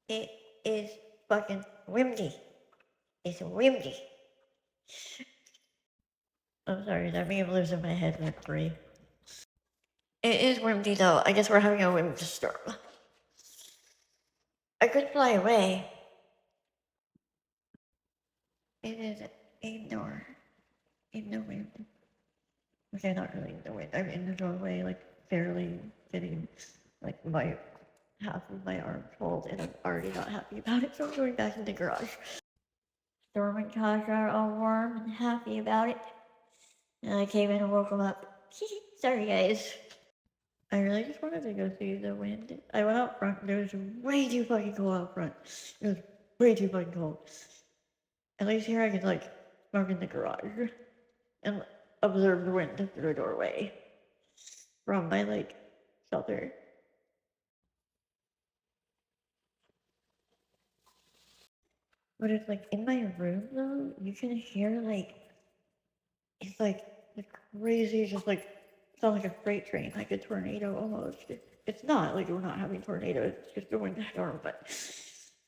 It is fucking windy. It's windy. I'm sorry, that may have lives in my head like 3. It is windy though. I guess we're having a windstorm. I could fly away. It is indoor. In the wind. Okay, not really in the wind. I'm in the doorway, like barely getting like my half of my arm pulled, and I'm already not happy about it, so I'm going back in the garage. Storm and Tasha are all warm and happy about it. And I came in and woke them up. Sorry, guys. I really just wanted to go see the wind. I went out front and it was way too fucking cold out front. It was way too fucking cold. At least here I could like smoke in the garage and observe the wind through a doorway from my like shelter. But it's like in my room though, you can hear like it's like the crazy, just like sounds like a freight train, like a tornado almost. It's not like we're not having tornadoes, it's just a windstorm. But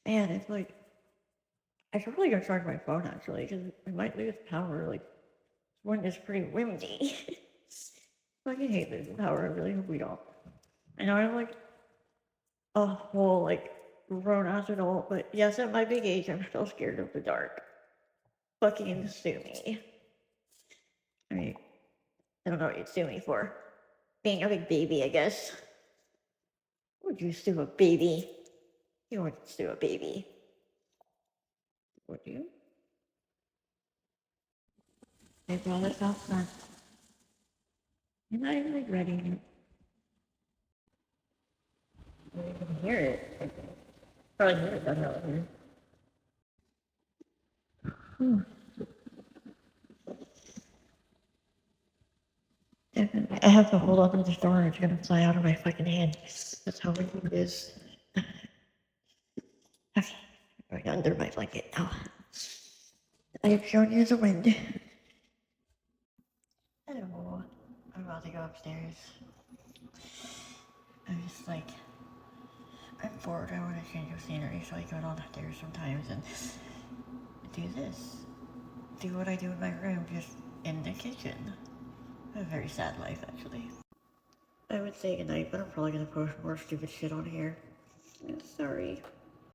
man, it's like I should probably go charge my phone actually, because I might lose power. Like wind is pretty windy. I fucking hate losing power. I really hope we don't. I know I'm like a whole like grown ass adult, but yes, at my big age, I'm still scared of the dark. Fucking sue me. I mean, I don't know what you'd sue me for. Being a big baby, I guess. Would you sue a baby? You wouldn't sue a baby. Would you? They brought us out front. And I'm regretting it. You can hear it. Probably hear it down out here. Definitely. I have to hold on to this door or it's gonna fly out of my fucking hand. That's how windy it is. Okay, I'm going under my blanket now. I have shown you the wind. Hello. I'm about to go upstairs. I'm just like, I'm bored. I want to change of scenery, so I go downstairs sometimes and do this. Do what I do in my room, just in the kitchen. A very sad life, actually. I would say goodnight, but I'm probably gonna post more stupid shit on here. Sorry.